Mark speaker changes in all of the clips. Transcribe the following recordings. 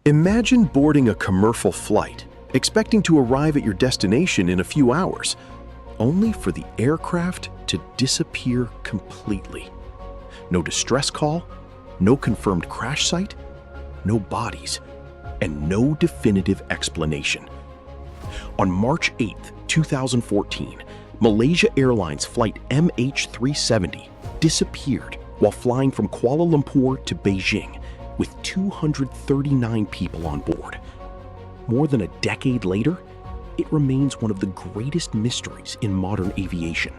Speaker 1: Imagine boarding a commercial flight, expecting to arrive at your destination in a few hours, only for the aircraft to disappear completely. No distress call, no confirmed crash site, no bodies, and no definitive explanation. On March 8, 2014, Malaysia Airlines Flight MH370 disappeared while flying from Kuala Lumpur to Beijing with 239 people on board. More than a decade later, it remains one of the greatest mysteries in modern aviation.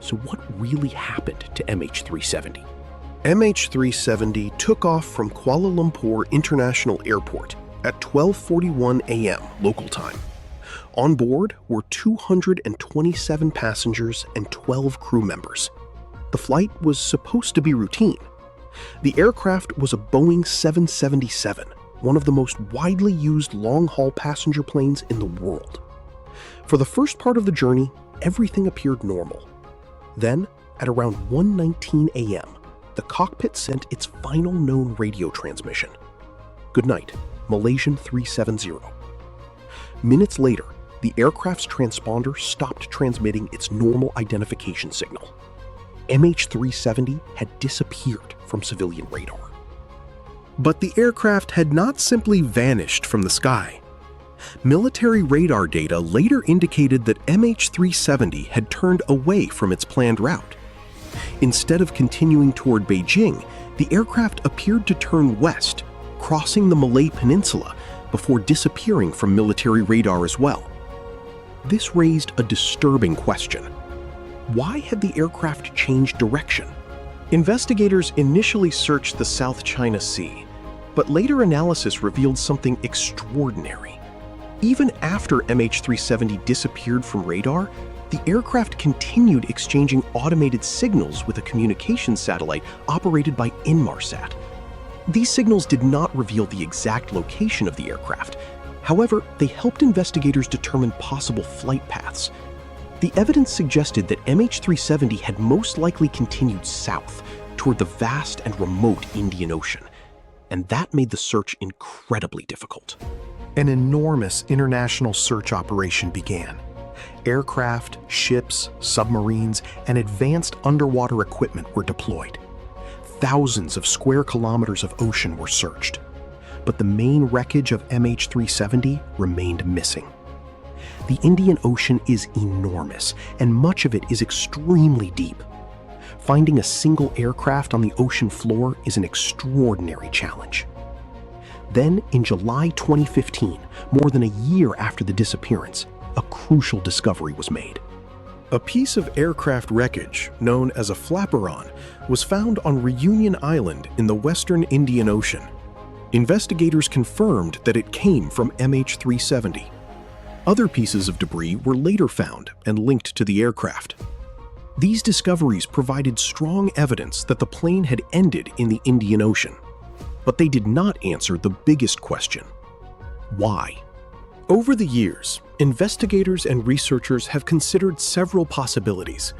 Speaker 1: So what really happened to MH370? MH370 took off from Kuala Lumpur International Airport at 12:41 a.m. local time. On board were 227 passengers and 12 crew members. The flight was supposed to be routine. The aircraft was a Boeing 777, one of the most widely used long-haul passenger planes in the world. For the first part of the journey, everything appeared normal. Then, at around 1:19 a.m., the cockpit sent its final known radio transmission. "Good night, Malaysian 370. Minutes later, the aircraft's transponder stopped transmitting its normal identification signal. MH370 had disappeared from civilian radar. But the aircraft had not simply vanished from the sky. Military radar data later indicated that MH370 had turned away from its planned route. Instead of continuing toward Beijing, the aircraft appeared to turn west, crossing the Malay Peninsula before disappearing from military radar as well. This raised a disturbing question. Why had the aircraft changed direction? Investigators initially searched the South China Sea, but later analysis revealed something extraordinary. Even after MH370 disappeared from radar, the aircraft continued exchanging automated signals with a communications satellite operated by Inmarsat. These signals did not reveal the exact location of the aircraft. However, they helped investigators determine possible flight paths. The evidence suggested that MH370 had most likely continued south toward the vast and remote Indian Ocean, and that made the search incredibly difficult. An enormous international search operation began. Aircraft, ships, submarines, and advanced underwater equipment were deployed. Thousands of square kilometers of ocean were searched, but the main wreckage of MH370 remained missing. The Indian Ocean is enormous, and much of it is extremely deep. Finding a single aircraft on the ocean floor is an extraordinary challenge. Then, in July 2015, more than a year after the disappearance, a crucial discovery was made. A piece of aircraft wreckage, known as a flaperon, was found on Reunion Island in the western Indian Ocean. Investigators confirmed that it came from MH370. Other pieces of debris were later found and linked to the aircraft. These discoveries provided strong evidence that the plane had ended in the Indian Ocean. But they did not answer the biggest question: why? Over the years, investigators and researchers have considered several possibilities.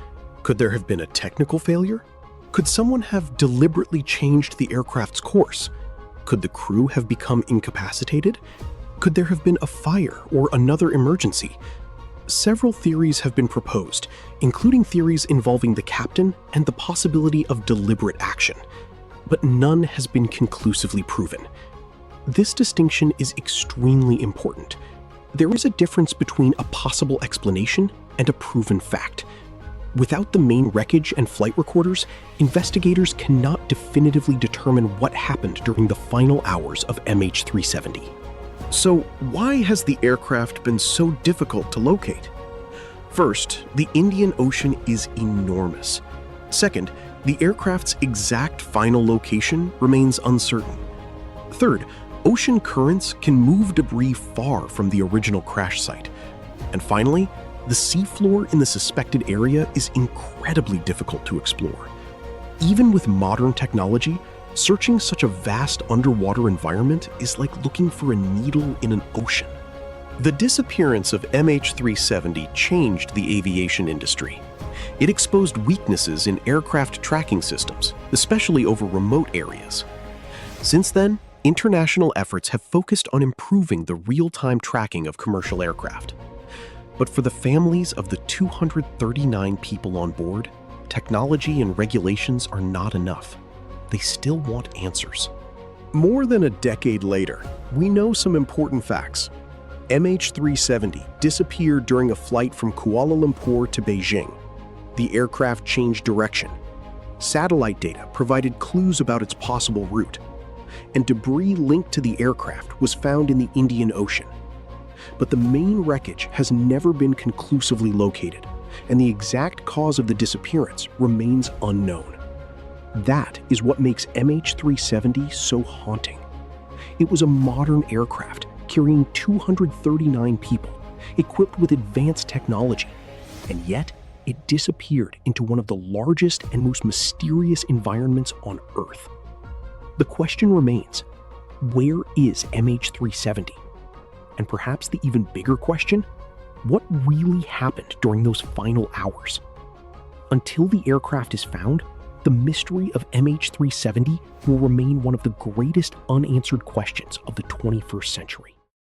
Speaker 1: Could there have been a technical failure? Could someone have deliberately changed the aircraft's course? Could the crew have become incapacitated? Could there have been a fire or another emergency? Several theories have been proposed, including theories involving the captain and the possibility of deliberate action, but none has been conclusively proven. This distinction is extremely important. There is a difference between a possible explanation and a proven fact. Without the main wreckage and flight recorders, investigators cannot definitively determine what happened during the final hours of MH370. So why has the aircraft been so difficult to locate? First, the Indian Ocean is enormous. Second, the aircraft's exact final location remains uncertain. Third, ocean currents can move debris far from the original crash site. And finally, the seafloor in the suspected area is incredibly difficult to explore. Even with modern technology, searching such a vast underwater environment is like looking for a needle in an ocean. The disappearance of MH370 changed the aviation industry. It exposed weaknesses in aircraft tracking systems, especially over remote areas. Since then, International efforts have focused on improving the real-time tracking of commercial aircraft. But for the families of the 239 people on board, technology and regulations are not enough. They still want answers. More than a decade later, we know some important facts. MH370 disappeared during a flight from Kuala Lumpur to Beijing. The aircraft changed direction. Satellite data provided clues about its possible route, and debris linked to the aircraft was found in the Indian Ocean. But the main wreckage has never been conclusively located, and the exact cause of the disappearance remains unknown. That is what makes MH370 so haunting. It was a modern aircraft carrying 239 people, equipped with advanced technology, and yet it disappeared into one of the largest and most mysterious environments on Earth. The question remains, where is MH370? And perhaps the even bigger question, what really happened during those final hours? Until the aircraft is found, the mystery of MH370 will remain one of the greatest unanswered questions of the 21st century.